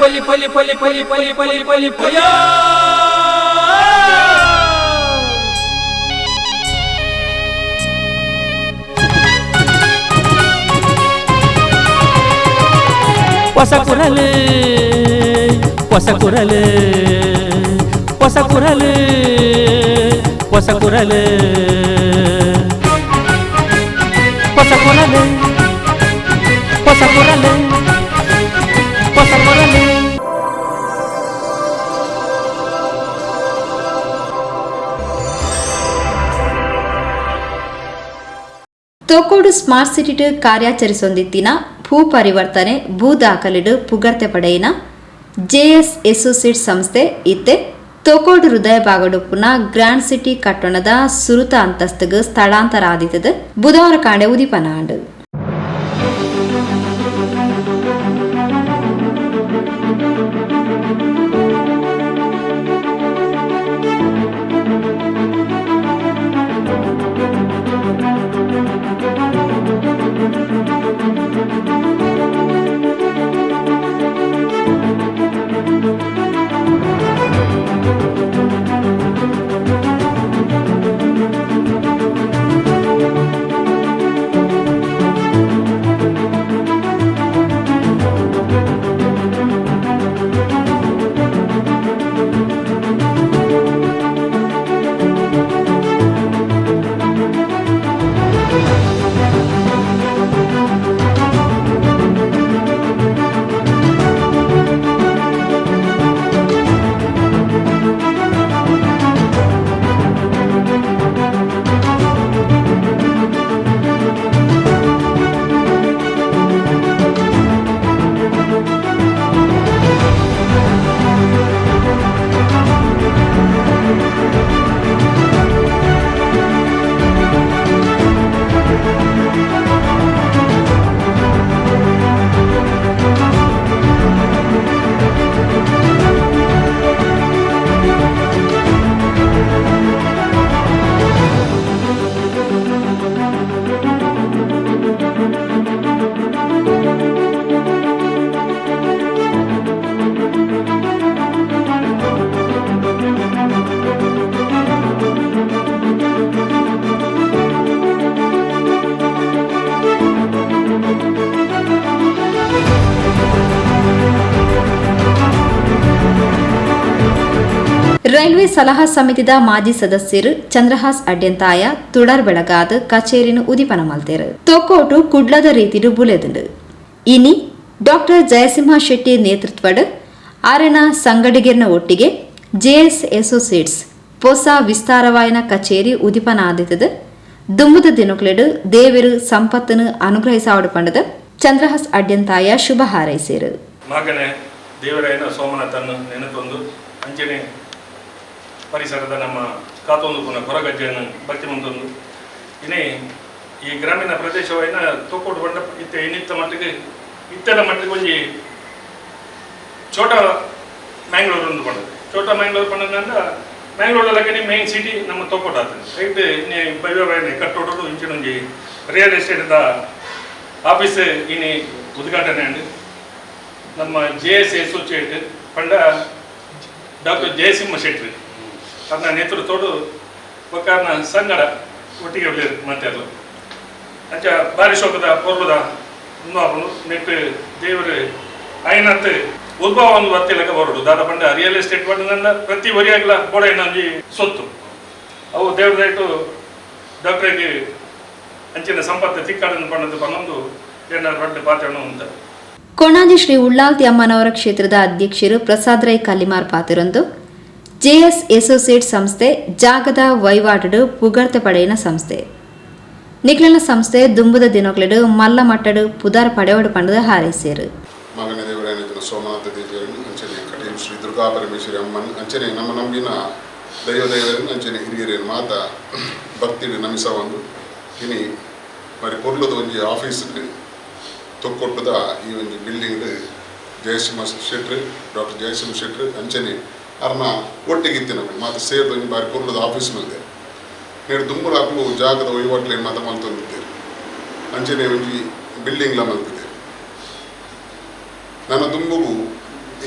ಪಲಿ ಪಲಿ ಪಲಿ ಪಲಿ ಪಲಿ ಪಲಿ ಪಲಿ ಪಯ ಹೊಸ ಕುರಲು ಹೊಸ ಕುರಲು ಹೊಸ ಕುರಲು ಹೊಸ ಕುರಲು ಹೊಸ ಕುರಲು ಹೊಸ ಕುರಲು ಹೊಸ ಕುರಲು. ತೋಕೋಡು ಸ್ಮಾರ್ಟ್ ಸಿಟಿ ಕಾರ್ಯಾಚರಿಸೊಂದಿತ್ತಿನ ಭೂ ಪರಿವರ್ತನೆ ಭೂ ದಾಖಲೆಡು ಪುಗರ್ತೆ ಪಡೆಯಿನ ಜೆಎಸ್ ಅಸೋಸಿಯೇಟ್ ಸಂಸ್ಥೆ ಇತ್ತೆ ತೋಕೋಡು ಹೃದಯ ಭಾಗಡುಪ್ಪುನ ಗ್ರ್ಯಾಂಡ್ ಸಿಟಿ ಕಟ್ಟಣದ ಸುರುತ ಅಂತಸ್ತುಗೆ ಸ್ಥಳಾಂತರ ಆದಿತದ ಬುಧವಾರ ಕಾಂಡೆ ಉದಿಪನಾಂಡು. ರೈಲ್ವೆ ಸಲಹಾ ಸಮಿತಿದ ಮಾಜಿ ಸದಸ್ಯರು ಚಂದ್ರಹಾಸ್ ಅಡ್ಯಂತಾಯ ತುಡರ್ ಬೆಳಗಾದ ಕಚೇರಿನ ಉದಿಪನ ಮಲ್ತೇರು ತೋಕೋಟು ಕುಡ್ಲದ ರೀತಿಡು ಬುಲೆದುಂಡು ಇನಿ ಡಾಕ್ಟರ್ ಜಯಸಿಂಹ ಶೆಟ್ಟಿ ನೇತೃತ್ವದ ಆರನ ಸಂಗಡಿಗೆರ್ನ ಒಟ್ಟಿಗೆ ಜೆಎಸ್ ಅಸೋಸಿಯೇಟ್ಸ್ ಹೊಸ ವಿಸ್ತಾರವಾಯಿನ ಕಚೇರಿ ಉದಿಪನ ಆದಿತದ ದುಂಬುದ ದಿನಕ್ಲೆಡು ದೇವರು ಸಂಪತ್ತನ್ನು ಅನುಗ್ರಹಿಸಾವಡು ಪಂಡದ ಚಂದ್ರಹಾಸ್ ಅಡ್ಯಂತಾಯ ಶುಭ ಹಾರೈಸಿರು. ಮಗನೇ ದೇವರಾಯನ ಸೋಮನಾಥನ್ನು ನೆನಪೊಂದು ಅಂಚನೆ ಪರಿಸರದ ನಮ್ಮ ಕಾತೊಂದು ಪುನಃ ಹೊರಗಜ್ಜೆಯನ್ನು ಭಕ್ತಿ ಮುಂದೊಂದು ಇನ್ನೇ ಈ ಗ್ರಾಮೀಣ ಪ್ರದೇಶವನ್ನ ತೋಕೋಟು ಬಂಡ ಇತ್ತೆ ಇನ್ನಿತ್ತ ಮಟ್ಟಿಗೆ ಇತ್ತದ ಮಟ್ಟಿಗೆ ಒಂಜಿ ಚೋಟ ಮ್ಯಾಂಗ್ಳೂರು ಒಂದು ಬಂಡದು ಚೋಟ ಮ್ಯಾಂಗ್ಳೂರು ಬಂಡದಂದ ಮ್ಯಾಂಗ್ಳೂರಲ್ಲೇ ಮೇನ್ ಸಿಟಿ ನಮ್ಮ ತೋಕೋಟು ಆಗ್ತದೆ ರೈಟ್ ಬೈವೇ ಕಟ್ಟೋಟು ಇಂಚಿನೊಂಜಿ ರಿಯಲ್ ಎಸ್ಟೇಟ್ದ ಆಫೀಸ್ ಇನ್ನಿ ಉದ್ಘಾಟನೆ ಅಂಡು ನಮ್ಮ ಜೆಎಸ್ ಅಸೋಸಿಯೇಟ್ ಪಂಡ ಡಾಕ್ಟರ್ ಜಯಸಿಂಹ ಶೆಟ್ಟಿ ಅದನ್ನ ನೇತೃತ್ವಡು ಒಕ್ಕಾರನ ಸಂಗಡ ಒಟ್ಟಿಗೆ ಬೆಳೆದು ಮಾತಾಡಲು ಅಂಚ ಬಾರಿ ಶೋಕದ ಪೂರ್ವದ ಇನ್ನೊಬ್ಬನು ನೆಟ್ಟು ದೇವರು ಆಯ್ನಂತ ಉದ್ಭವ ಒಂದು ಬರ್ತಿಲಕ ಬರೋದು ದಾದ ಪಂಡ ರಿಯಲ್ ಎಸ್ಟೇಟ್ ಬಂದ ಪ್ರತಿ ವರಿಯಾಗಲ ಕೂಡ ಇನ್ನೊಂದು ಸೊತ್ತು ಅವು ದೇವ್ರ ದಯಟು ಡಾಕ್ಟ್ರಿಗೆ ಅಂಚಿನ ಸಂಪತ್ತು ತಿಕ್ಕಾಡನ್ನು ಪಣ್ಣದು ಪನ್ನೊಂದು ಏನಾದ್ರು ದೊಡ್ಡ ಪಾತ್ರವನ್ನು ಅಂತ. ಕೊಣಾಜಿ ಶ್ರೀ ಉಳ್ಳಾಲ್ತಿ ಅಮ್ಮನವರ ಕ್ಷೇತ್ರದ ಅಧ್ಯಕ್ಷರು ಪ್ರಸಾದ್ ರೈ ಕಲ್ಲಿಮಾರ್ ಪಾತಿರೊಂದು ಜೆಎಸ್ ಅಸೋಸಿಯೇಟ್ ಸಂಸ್ಥೆ ಜಾಗದ ವಹಿವಾಟು ಪುಗರ್ತೆ ಪಡೆಯಿನ ಸಂಸ್ಥೆ ನಿಕ್ಲನ ಸಂಸ್ಥೆ ದುಂಬುದ ದಿನಕ್ಲೆಡು ಮಲ್ಲ ಮಟ್ಟಡು ಪುದಾರ್ ಪಡೆವಡು ಪಂಡದ ಹಾರೈಸಿರು. ಮಗನ ದೇವರಾಯನ ಸೋಮನಾಥ ದೇವಿಯರನ್ನು ಅಂಚನೆ ಕಟೀಲು ಶ್ರೀ ದುರ್ಗಾ ಪರಮೇಶ್ವರಿ ಅಮ್ಮನ ಅಂಚನೆ ನಮ್ಮ ನಂಬಿನ ದೈವದೇವರನ್ನು ಅಂಚನೆ ಹಿರಿಯರೇನು ಮಾತ ಭಕ್ತಿಡು ನಮಿಸ ಒಂದು ಇನಿ మరి పొర్లದ ಒಂಜಿ ಆಫೀಸ್ಗೆ ತೊಕ್ಕೊಟ್ಟದ ಈ ಒಂದು ಬಿಲ್ಡಿಂಗ್ ಜಯಸಿಂಹ ಶೆಟ್ಟಿ ಡಾಕ್ಟರ್ ಜಯಸಿಂಹ ಶೆಟ್ಟಿ ಅಂಚನೆ ಅರ್ನ ಒಟ್ಟಿಗಿತ್ತು ನಮಗೆ ಮಾತು ಸೇರಿದ ಒಂದು ಬಾರಿ ಕೊರ್ಲದ ಆಫೀಸ್ ಮೇಲೆ ನೇಡು ದುಂಬುಲು ಹಾಕಲು ಜಾಗದ ವಹಿವಾಟ್ಲೇನು ಮಾತ ಮಲ್ತೊಂದಿದ್ದೇವೆ ಅಂಚನೆ ಒಂಜಿ ಬಿಲ್ಡಿಂಗ್ಲ ಮಲ್ತಿದೆ ನನ್ನ ದುಂಬುಗು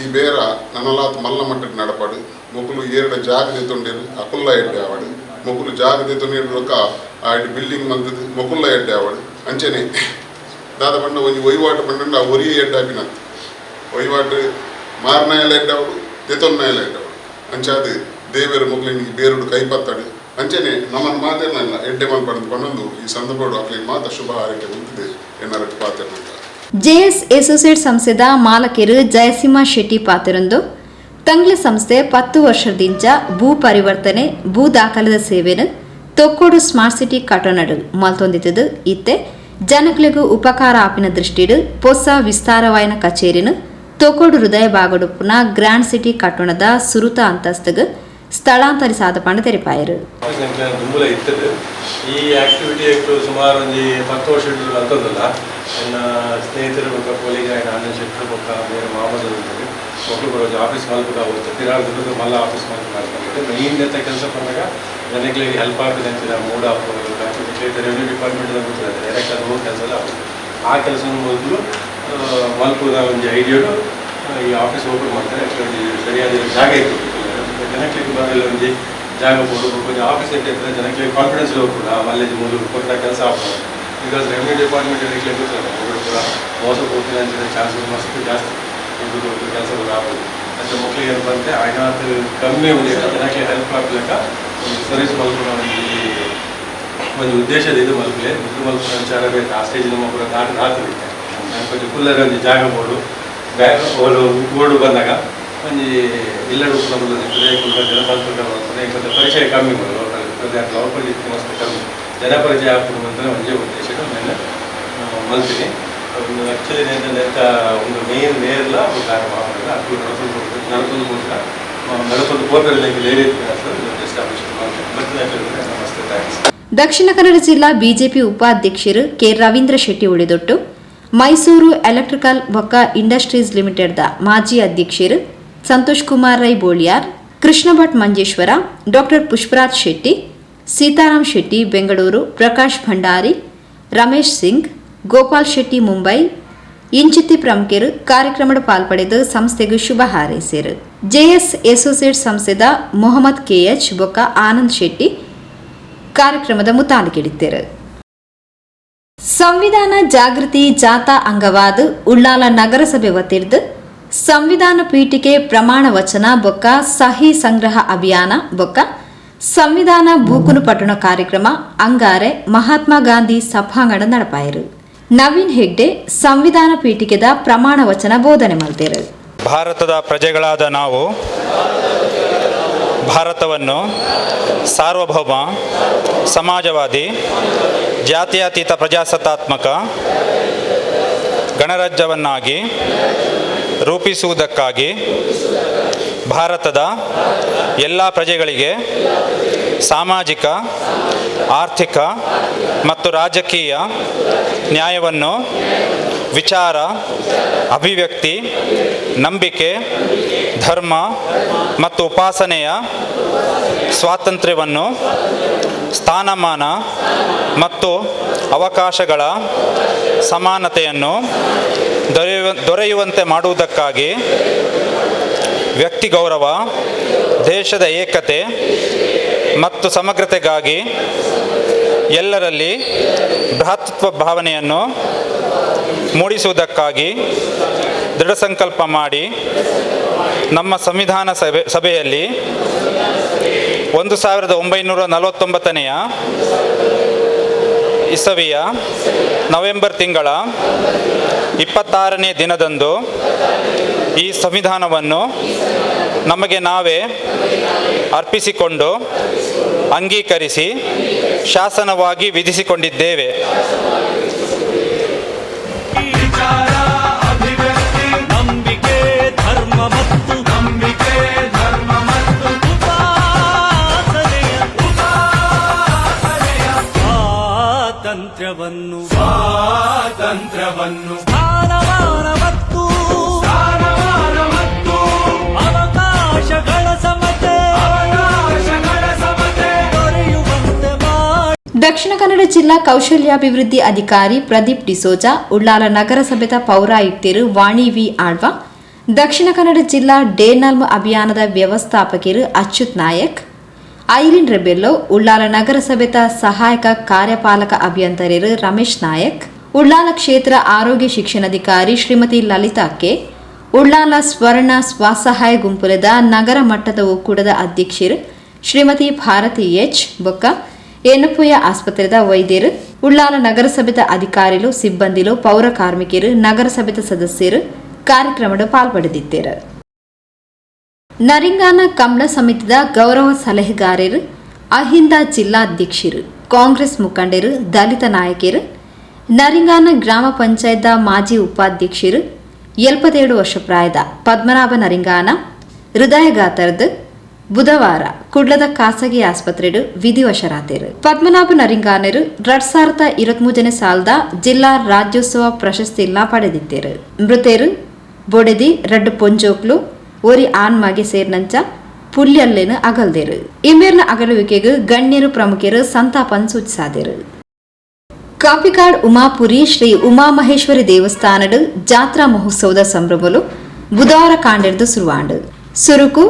ಈ ಬೇರ ನನಲಾತ್ ಮಲ್ಲ ಮಟ್ಟಕ್ಕೆ ನಡಪಡು ಮೊಕುಲು ಏರಡ ಜಾಗದೆ ತೊಂಡೇರು ಅಕುಲ್ಲ ಎಡ್ಡೆ ಆವಡು ಮೊಕುಲು ಜಾಗದೆ ತೊಂಡಿರುಕ ಆಯ್ತು ಬಿಲ್ಡಿಂಗ್ ಮಂತದ್ದು ಮೊಕುಲ್ಲ ಎಡ್ಡೆ ಆವಡು ಅಂಚನೆ ದಾದ ಪಂಡ ಒಂಜಿ ವಹಿವಾಟು ಪಂಡ ಒರಿಯ ಎಡ್ಡಾಪಿನ ವಹಿವಾಟು ಮಾರನಾಯಲ ಎಡ್ಡಾವಡು ತೆತೊನ್ನಾಯಲ ಎಡ್ಡಾವಡು ಅಂಚಾದು ದೇವರು ಮೊಗ್ಲಿನಿಗೆ ಬೇರುಡು ಕೈಪತ್ತಾಡು ಅಂಚನೆ ನಮ್ಮನ್ನು ಮಾತೇನಲ್ಲ ಎಡ್ಡೆ ಮಲ್ಪಡದು ಪನ್ನೊಂದು ಈ ಸಂದರ್ಭಡು ಅಕ್ಲಿಗೆ ಮಾತ ಶುಭ ಹಾರೈಕೆ ಹೊಂದಿದೆ ಎನ್ನರಟ್ಟು ಪಾತ್ರ ಜೆಎಸ್ ಅಸೋಸಿಯೇಟ್ ಸಂಸ್ಥೆದ ಮಾಲಕರು ಜಯಸಿಂಹ ಶೆಟ್ಟಿ ಪಾತ್ರರೊಂದು ತಂಗ್ಲ ಸಂಸ್ಥೆ 10 ವರ್ಷದಿಂದ ಭೂ ಪರಿವರ್ತನೆ ಭೂ ದಾಖಲೆದ ಸೇವೆಯನ್ನು ತೊಕ್ಕೋಡು ಸ್ಮಾರ್ಟ್ ಸಿಟಿ ಕಟ್ಟಣಡು ಮಲ್ತೊಂದಿತ್ತದು ಇತ್ತೆ ಜನಕ್ಲೆಗೂ ಉಪಕಾರ ಆಪಿನ ದೃಷ್ಟಿಡು ಹೊಸ ವಿಸ್ತಾರವಾಯಿನ ಕಚೇರಿನ ತೊಕ್ಕೋಡು ಹೃದಯ ಭಾಗಡುಪುನ ಗ್ರ್ಯಾಂಡ್ ಸಿಟಿ ಕಟ್ಟಣದ ಸುರುತ ಅಂತಸ್ತಗ ಸ್ಥಳಾಂತರಿಸಾದ ಪಂಡ ತೆರೆಪಾಯರು ಈ ಆಕ್ಟಿವಿಟಿ ಸುಮಾರು ಒಂದು 10 ವರ್ಷಗಳು ಅಂತಂದಲ್ಲ ನನ್ನ ಸ್ನೇಹಿತರು ಬೊಕ್ಕ ಕೋಲಿಗ ಆನಂದ್ ಶೆಟ್ಟರು ಬೊಕ್ಕ ಬೇರೆ ಮಾಮೂಲು ಇರ್ತಾರೆ ಮಕ್ಕಳು ಬರೋದು ಆಫೀಸ್ ಮಲ್ಪದ ಹೋಗುತ್ತೆ ತಿರಾಳದ ಮಲ್ಲ ಆಫೀಸ್ ಮಾಡ್ತಾರೆ ಮೇನ್ ಅಂತ ಕೆಲಸ ಬಂದಾಗ ಜನಗಳಿಗೆ ಹೆಲ್ಪ್ ಆಗಿದೆ ಅಂತಿಲ್ಲ ಮೂಡ್ ಆಫ್ ರೆವೆನ್ಯೂ ಡಿಪಾರ್ಟ್ಮೆಂಟ್ ಗೊತ್ತಿದೆ ಡೈರೆಕ್ಟ್ ಅದು ಹೋಗಿ ಕೆಲಸ ಎಲ್ಲ ಆಗುತ್ತೆ ಆ ಕೆಲಸನ ಮೊದಲು ಮಲ್ಪದ ಒಂದು ಐಡಿಯಾಡು ಈ ಆಫೀಸ್ ಓಪನ್ ಮಾಡ್ತಾರೆ ಸರಿಯಾದ ಜಾಗ ಇತ್ತು ಜನಗಳಿಗೆ ಬರಲ್ಲ ಒಂದು ಜಾಗ ಕೊಡೋದು ಕೊಂಚ ಆಫೀಸ್ ಇಟ್ಟಿರ್ತಾರೆ ಜನಕ್ಕೆ ಕಾನ್ಫಿಡೆನ್ಸ್ ಹೋಗ್ಬಿಡ ಮಲ್ಲೇಜ್ ಮೊದಲು ಕೊಟ್ಟ ಕೆಲಸ ಆಗ್ಬೋದು ಬಿಕಾಸ್ ರೆವೆನ್ಯೂ ಡಿಪಾರ್ಟ್ಮೆಂಟ್ ಜನಕ್ಕೆ ಗೊತ್ತಲ್ಲ ಅವರು ಕೂಡ ಮೋಸ ಹೋಗ್ತೀನಿ ಅಂತಿದ್ರೆ ಚಾನ್ಸಸ್ ಮಸ್ತ್ ಜಾಸ್ತಿ ಇದು ಕೆಲಸಗಳು ಆಗ್ಬೋದು ಅಂತ ಮಕ್ಕಳಿಗೆ ಏನು ಬಂದರೆ ಐನಾತು ಕಮ್ಮಿ ಒಂದು ಜನಕ್ಕೆ ಹೆಲ್ಪ್ ಆಗ್ಲಿಕ್ಕ ಒಂದು ಸರ್ವಿಸ್ ಮಲ್ಪನ ಒಂದು ಉದ್ದೇಶದ ಇದು ಮಲ್ಪಲೆ ಇದು ಮಲ್ಪನ ವಿಚಾರ ಬೇಕು ಆ ಸ್ಟೇಜ್ ನಮ್ಮ ಕೂಡ ದಾಟಿರುತ್ತೆ ನಾನು ಕೊಂಚ ಕುಲ್ಲರ ಒಂದು ಜಾಗ ಬೋರ್ಡು ಬೋರ್ಡು ಬಂದಾಗ ಒಂದು ಎಲ್ಲರೂ ಸ್ವಲ್ಪ ಪರಿಚಯ ಕಮ್ಮಿ ಲೋಕಲ್ ಮಸ್ತ್ ಕಮ್ಮಿ ಜನಪರಿಚಯ ಆಗ್ಬೋದು ಅಂತ ಒಂದೇ ಉದ್ದೇಶ ನಾನು ಮಲ್ತೀನಿ ಆ್ಯಕ್ಚುಲಿ ನೆಂತ ಒಂದು ನೇರ್ಲ ಒಂದು ಕಾರ್ಯ ಮಾಡಿಲ್ಲ ಅದು ನಲವತ್ತೊಂದು ಪೋರ್ಟಲ್ಲಿ ಲೇಡಿ ಎಸ್ಟಾಬ್ಲಿಷ್ ಮಾಡ್ತೀನಿ ನಮಸ್ತೆ ಥ್ಯಾಂಕ್ಸ್. ದಕ್ಷಿಣ ಕನ್ನಡ ಜಿಲ್ಲಾ ಬಿಜೆಪಿ ಉಪಾಧ್ಯಕ್ಷರು ಕೆ ರವೀಂದ್ರ ಶೆಟ್ಟಿ ಉಳಿದೊಟ್ಟು ಮೈಸೂರು ಎಲೆಕ್ಟ್ರಿಕಲ್ ಬೊಕ್ಕ ಇಂಡಸ್ಟ್ರೀಸ್ ಲಿಮಿಟೆಡ್ದ ಮಾಜಿ ಅಧ್ಯಕ್ಷರು ಸಂತೋಷ್ ಕುಮಾರ್ ರೈ ಬೋಳಿಯಾರ್, ಕೃಷ್ಣ ಭಟ್ ಮಂಜೇಶ್ವರ, ಡಾಕ್ಟರ್ ಪುಷ್ಪರಾಜ್ ಶೆಟ್ಟಿ, ಸೀತಾರಾಮ್ ಶೆಟ್ಟಿ ಬೆಂಗಳೂರು, ಪ್ರಕಾಶ್ ಭಂಡಾರಿ, ರಮೇಶ್ ಸಿಂಗ್, ಗೋಪಾಲ್ ಶೆಟ್ಟಿ ಮುಂಬೈ ಇಂಚಿತಿ ಪ್ರಮುಖರು ಕಾರ್ಯಕ್ರಮದ ಪಾಲ್ಪಡೆದು ಸಂಸ್ಥೆಗೆ ಶುಭ ಹಾರೈಸಿದರು. ಜೆಎಸ್ ಅಸೋಸಿಯೇಟ್ ಸಂಸ್ಥೆದ ಮೊಹಮ್ಮದ್ ಕೆಎಚ್ ಬೊಕ್ಕ ಆನಂದ್ ಶೆಟ್ಟಿ ಕಾರ್ಯಕ್ರಮದ ಮುತಾಲಿಕೆಡಿದ್ದರು. ಸಂವಿಧಾನ ಜಾಗೃತಿ ಜಾಥಾ ಅಂಗವಾದ ಉಳ್ಳಾಲ ನಗರಸಭೆ ವತಿರ್ದು ಸಂವಿಧಾನ ಪೀಠಿಕೆ ಪ್ರಮಾಣ ವಚನ ಬೊಕ್ಕ ಸಹಿ ಸಂಗ್ರಹ ಅಭಿಯಾನ ಬೊಕ್ಕ ಸಂವಿಧಾನ ಬೂಕುನು ಪಠಣ ಕಾರ್ಯಕ್ರಮ ಅಂಗಾರೆ ಮಹಾತ್ಮ ಗಾಂಧಿ ಸಭಾಂಗಣ ನಡಪಾಯರು. ನವೀನ್ ಹೆಗ್ಡೆ ಸಂವಿಧಾನ ಪೀಠಿಕೆದ ಪ್ರಮಾಣ ವಚನ ಬೋಧನೆ ಮಾಡ್ತಾರೆ. ಭಾರತದ ಪ್ರಜೆಗಳಾದ ನಾವು ಭಾರತವನ್ನು ಸಾರ್ವಭೌಮ ಸಮಾಜವಾದಿ ಜಾತ್ಯತೀತ ಪ್ರಜಾಸತ್ತಾತ್ಮಕ ಗಣರಾಜ್ಯವನ್ನಾಗಿ ರೂಪಿಸುವುದಕ್ಕಾಗಿ ಭಾರತದ ಎಲ್ಲ ಪ್ರಜೆಗಳಿಗೆ ಸಾಮಾಜಿಕ ಆರ್ಥಿಕ ಮತ್ತು ರಾಜಕೀಯ ನ್ಯಾಯವನ್ನು ವಿಚಾರ ಅಭಿವ್ಯಕ್ತಿ ನಂಬಿಕೆ ಧರ್ಮ ಮತ್ತು ಉಪಾಸನೆಯ ಸ್ವಾತಂತ್ರ್ಯವನ್ನು ಸ್ಥಾನಮಾನ ಮತ್ತು ಅವಕಾಶಗಳ ಸಮಾನತೆಯನ್ನು ದೊರೆಯುವಂತೆ ಮಾಡುವುದಕ್ಕಾಗಿ ವ್ಯಕ್ತಿ ಗೌರವ ದೇಶದ ಏಕತೆ ಮತ್ತು ಸಮಗ್ರತೆಗಾಗಿ ಎಲ್ಲರಲ್ಲಿ ಭ್ರಾತೃತ್ವ ಭಾವನೆಯನ್ನು ಮೂಡಿಸುವುದಕ್ಕಾಗಿ ದೃಢ ಸಂಕಲ್ಪ ಮಾಡಿ ನಮ್ಮ ಸಂವಿಧಾನ ಸಭೆಯಲ್ಲಿ 1949ನೇ ಇಸವಿಯ ನವೆಂಬರ್ ತಿಂಗಳ 26ನೇ ದಿನದಂದು ಈ ಸಂವಿಧಾನವನ್ನು ನಮಗೆ ನಾವೇ ಅರ್ಪಿಸಿಕೊಂಡು ಅಂಗೀಕರಿಸಿ ಶಾಸನವಾಗಿ ವಿಧಿಸಿಕೊಂಡಿದ್ದೇವೆ. ಸ್ವಾತಂತ್ರ್ಯವನ್ನು ಸ್ಥಾನಮಾನ ಮತ್ತು ಅವಕಾಶಗಳ ಸಮತೆ ದೊರೆಯುವಂತೆ ಮಾಡಿ. ದಕ್ಷಿಣ ಕನ್ನಡ ಜಿಲ್ಲಾ ಕೌಶಲ್ಯಾಭಿವೃದ್ಧಿ ಅಧಿಕಾರಿ ಪ್ರದೀಪ್ ಡಿಸೋಜಾ, ಉಳ್ಳಾಲ ನಗರಸಭೆದ ಪೌರಾಯುಕ್ತರು ವಾಣಿ ವಿ ಆಳ್ವ, ದಕ್ಷಿಣ ಕನ್ನಡ ಜಿಲ್ಲಾ ಡೇನಾಲ್ಮ್ ಅಭಿಯಾನದ ವ್ಯವಸ್ಥಾಪಕರು ಅಚ್ಯುತ್ ನಾಯಕ್, ಐರಿನ್ ರೆಬೆಲ್ಲೋ, ಉಳ್ಳಾಲ ನಗರಸಭೆತ ಸಹಾಯಕ ಕಾರ್ಯಪಾಲಕ ಅಭಿಯಂತರರು ರಮೇಶ್ ನಾಯಕ್, ಉಳ್ಳಾಲ ಕ್ಷೇತ್ರ ಆರೋಗ್ಯ ಶಿಕ್ಷಣಾಧಿಕಾರಿ ಶ್ರೀಮತಿ ಲಲಿತಾ ಕೆ, ಉಳ್ಳಾಲ ಸ್ವರ್ಣ ಸ್ವಸಹಾಯ ಗುಂಪುಲದ ನಗರ ಮಟ್ಟದ ಒಕ್ಕೂಟದ ಅಧ್ಯಕ್ಷರು ಶ್ರೀಮತಿ ಭಾರತಿ ಎಚ್ ಬೊಕ್ಕ ಎನ್ನಪುಯ ಆಸ್ಪತ್ರೆದ ವೈದ್ಯರು, ಉಳ್ಳಾಲ ನಗರಸಭೆದ ಅಧಿಕಾರಿಗಳು, ಸಿಬ್ಬಂದಿಲು, ಪೌರ ಕಾರ್ಮಿಕರು, ನಗರಸಭೆದ ಸದಸ್ಯರು ಕಾರ್ಯಕ್ರಮದ ಪಾಲ್ಪಡೆದಿದ್ದರು. ನರಿಂಗಾನ ಕಮಲ ಸಮಿತಿದ ಗೌರವ ಸಲಹೆಗಾರರು, ಅಹಿಂದ ಜಿಲ್ಲಾಧ್ಯಕ್ಷರು, ಕಾಂಗ್ರೆಸ್ ಮುಖಂಡರು, ದಲಿತ ನಾಯಕರು, ನರಿಂಗಾನ ಗ್ರಾಮ ಪಂಚಾಯತ್ ಮಾಜಿ ಉಪಾಧ್ಯಕ್ಷರು, 77 ವರ್ಷ ಪ್ರಾಯದ ಪದ್ಮನಾಭ ನರಿಂಗಾನ ಹೃದಯಘಾತರದು ಬುಧವಾರ ಕುಡ್ಲದ ಖಾಸಗಿ ಆಸ್ಪತ್ರೆಡು ವಿಧಿವಶರಾದರು. ಪದ್ಮನಾಭ ನರಿಂಗಾನರು 2023 ಸಾಲದ ಜಿಲ್ಲಾ ರಾಜ್ಯೋತ್ಸವ ಪ್ರಶಸ್ತಿಯನ್ನ ಪಡೆದಿದ್ದರು. ಮೃತರು ಬೊಡೆದಿ 2 ಪೊಂಜೋಕ್ಲು ಒರಿ ಆನ್ಮಗೆ ಸೇರ್ನಂಚ ಪುಲ್ಯಲ್ಲೇನು ಅಗಲ್ದೇರು. ಇಮೇರ್ನ ಅಗಲುವಿಕೆಗೆ ಗಣ್ಯರು ಪ್ರಮುಖರು ಸಂತಾಪನ್ ಸೂಚಿಸಿದರು. ಕಾಪಿಕಾಡ್ ಉಮಾಪುರಿ ಶ್ರೀ ಉಮಾಮಹೇಶ್ವರಿ ದೇವಸ್ಥಾನದ ಜಾತ್ರಾ ಮಹೋತ್ಸವದ ಸಂಭ್ರಮಲು ಬುಧವಾರ ಕಾಂಡೆರ್ದು ಸುರುವಾಂಡು ಸುರುಕು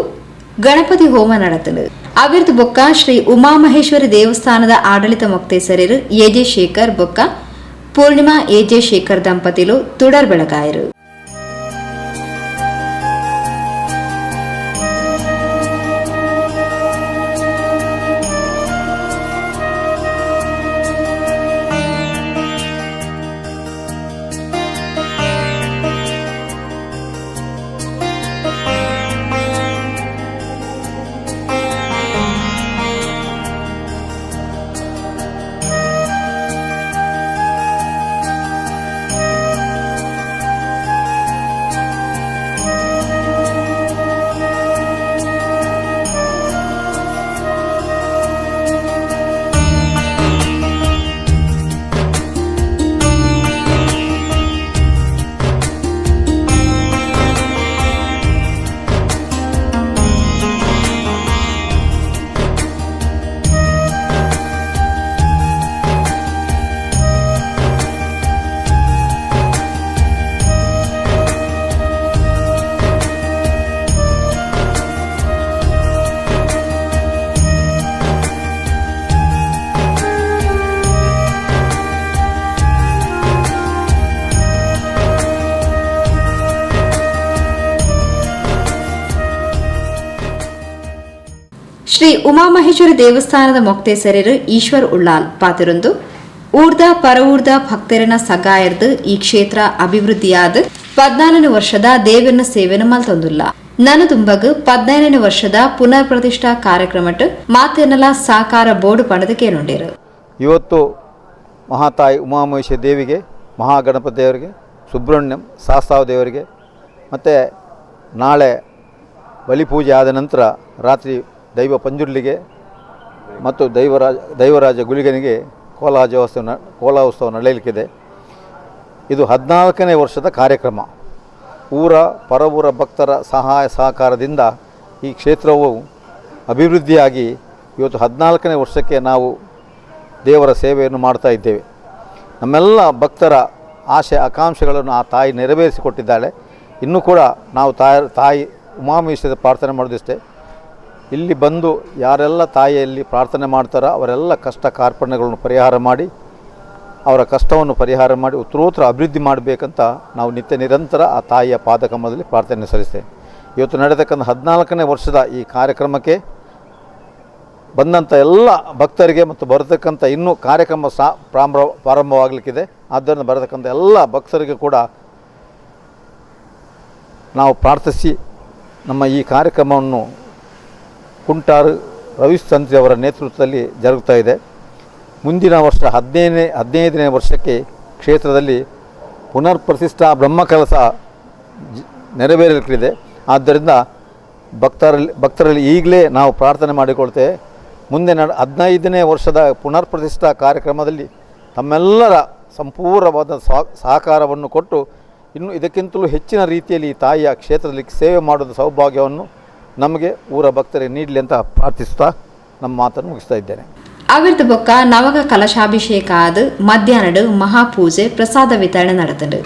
ಗಣಪತಿ ಹೋಮ ನಡೆತಲು ಅವಿರ್ದು ಬೊಕ್ಕ ಶ್ರೀ ಉಮಾಮಹೇಶ್ವರಿ ದೇವಸ್ಥಾನದ ಆಡಳಿತ ಮೊಕ್ತೇಸರರು ಎಜೆ ಶೇಖರ್ ಬೊಕ್ಕ ಪೂರ್ಣಿಮಾ ಎಜೆ ಶೇಖರ್ ದಂಪತಿಲು ತುಡರ್ ಬೆಳಗಾಯರು. ಶ್ರೀ ಉಮಾಮಹೇಶ್ವರಿ ದೇವಸ್ಥಾನದ ಮೊಕ್ತೇಸರರು ಈಶ್ವರ್ ಉಳ್ಳಾಲ್ ಪಾತಿರೊಂದು ಊರ್ದ ಪರವೂರ್ದ ಭಕ್ತರನ ಸಗಾಯರ್ದು ಈ ಕ್ಷೇತ್ರ ಅಭಿವೃದ್ಧಿಯಾದ 14 ವರ್ಷದ ದೇವರನ ಸೇವೆಯನ್ನು ಮಲ್ತೊಂದುಲ್ಲ. ನನದುಂಬಗ್ 15 ವರ್ಷದ ಪುನರ್ ಪ್ರತಿಷ್ಠಾ ಕಾರ್ಯಕ್ರಮಟ್ಟು ಮಾತೆನಲ ಸಾಕಾರ ಬೋರ್ಡು ಪಡೆದು ಕೇಳುಂಡೇರು. ಇವತ್ತು ಮಹಾತಾಯಿ ಉಮಾಮಹೇಶ್ವರಿ ದೇವಿಗೆ, ಮಹಾಗಣಪತಿ ದೇವರಿಗೆ, ಸುಬ್ರಹ್ಮಣ್ಯಂ ಶಾಸ್ತಾವ ದೇವರಿಗೆ ಮತ್ತು ನಾಳೆ ಬಲಿಪೂಜೆ ಆದ ನಂತರ ರಾತ್ರಿ ದೈವ ಪಂಜುರ್ಲಿಗೆ ಮತ್ತು ದೈವರಾಜ ಗುಳಿಗನಿಗೆ ಕೋಲಾಹೋತ್ಸವ ನಡೆಯಲಿಕ್ಕಿದೆ. ಇದು 14ನೇ ವರ್ಷದ ಕಾರ್ಯಕ್ರಮ. ಊರ ಪರವೂರ ಭಕ್ತರ ಸಹಾಯ ಸಹಕಾರದಿಂದ ಈ ಕ್ಷೇತ್ರವು ಅಭಿವೃದ್ಧಿಯಾಗಿ ಇವತ್ತು 14ನೇ ವರ್ಷಕ್ಕೆ ನಾವು ದೇವರ ಸೇವೆಯನ್ನು ಮಾಡ್ತಾ ಇದ್ದೇವೆ. ನಮ್ಮೆಲ್ಲ ಭಕ್ತರ ಆಶೆ ಆಕಾಂಕ್ಷೆಗಳನ್ನು ಆ ತಾಯಿ ನೆರವೇರಿಸಿಕೊಟ್ಟಿದ್ದಾಳೆ. ಇನ್ನೂ ಕೂಡ ನಾವು ತಾಯಿ ಉಮಾಮಹೇಶ್ವರಿ ಪ್ರಾರ್ಥನೆ ಮಾಡೋದಿಷ್ಟೇ, ಇಲ್ಲಿ ಬಂದು ಯಾರೆಲ್ಲ ತಾಯಿಯಲ್ಲಿ ಪ್ರಾರ್ಥನೆ ಮಾಡ್ತಾರೋ ಅವರೆಲ್ಲ ಕಷ್ಟ ಕಾರ್ಪಣ್ಯಗಳನ್ನು ಪರಿಹಾರ ಮಾಡಿ, ಅವರ ಕಷ್ಟವನ್ನು ಪರಿಹಾರ ಮಾಡಿ ಉತ್ತರೋತ್ತರ ಅಭಿವೃದ್ಧಿ ಮಾಡಬೇಕಂತ ನಾವು ನಿತ್ಯ ನಿರಂತರ ಆ ತಾಯಿಯ ಪಾದಕಮಲದಲ್ಲಿ ಪ್ರಾರ್ಥನೆ ಸಲ್ಲಿಸ್ತೇವೆ. ಇವತ್ತು ನಡೆತಕ್ಕಂಥ 14ನೇ ವರ್ಷದ ಈ ಕಾರ್ಯಕ್ರಮಕ್ಕೆ ಬಂದಂಥ ಎಲ್ಲ ಭಕ್ತರಿಗೆ ಮತ್ತು ಬರತಕ್ಕಂಥ ಇನ್ನೂ ಕಾರ್ಯಕ್ರಮ ಪ್ರಾರಂಭವಾಗಲಿಕ್ಕಿದೆ. ಆದ್ದರಿಂದ ಬರತಕ್ಕಂಥ ಎಲ್ಲ ಭಕ್ತರಿಗೆ ಕೂಡ ನಾವು ಪ್ರಾರ್ಥಿಸಿ ನಮ್ಮ ಈ ಕಾರ್ಯಕ್ರಮವನ್ನು ಕುಂಟಾರು ರವಿಚಂದ್ರಿ ಅವರ ನೇತೃತ್ವದಲ್ಲಿ ಜರುಗ್ತಾ ಇದೆ. ಮುಂದಿನ ವರ್ಷ 15ನೇ ವರ್ಷಕ್ಕೆ ಕ್ಷೇತ್ರದಲ್ಲಿ ಪುನರ್ ಪ್ರತಿಷ್ಠಾ ಬ್ರಹ್ಮಕಲಶ ನೆರವೇರಲಿಕ್ಕಿದೆ. ಆದ್ದರಿಂದ ಭಕ್ತರಲ್ಲಿ ಈಗಲೇ ನಾವು ಪ್ರಾರ್ಥನೆ ಮಾಡಿಕೊಳ್ತೇವೆ. ಮುಂದೆ 15ನೇ ವರ್ಷದ ಪುನರ್ ಪ್ರತಿಷ್ಠಾ ಕಾರ್ಯಕ್ರಮದಲ್ಲಿ ತಮ್ಮೆಲ್ಲರ ಸಂಪೂರ್ಣವಾದ ಸಹಕಾರವನ್ನು ಕೊಟ್ಟು ಇನ್ನು ಇದಕ್ಕಿಂತಲೂ ಹೆಚ್ಚಿನ ರೀತಿಯಲ್ಲಿ ಈ ತಾಯಿಯ ಕ್ಷೇತ್ರದಲ್ಲಿ ಸೇವೆ ಮಾಡೋದ ಸೌಭಾಗ್ಯವನ್ನು ನಮಗೆ ಊರ ಭಕ್ತರಿಗೆ ನೀಡಲಿ ಅಂತ ಪ್ರಾರ್ಥಿಸ್ತಾ ನಮ್ಮ ಮಾತನ್ನು ಮುಗಿಸ್ತಾ ಇದ್ದೇನೆ. ಅವಿರ್ದ ಬೊಕ್ಕ ನವಗ ಕಲಶಾಭಿಷೇಕ ಆದ ಮಧ್ಯಾಹ್ನದ ಮಹಾಪೂಜೆ ಪ್ರಸಾದ ವಿತರಣೆ ನಡೆತಂಡು.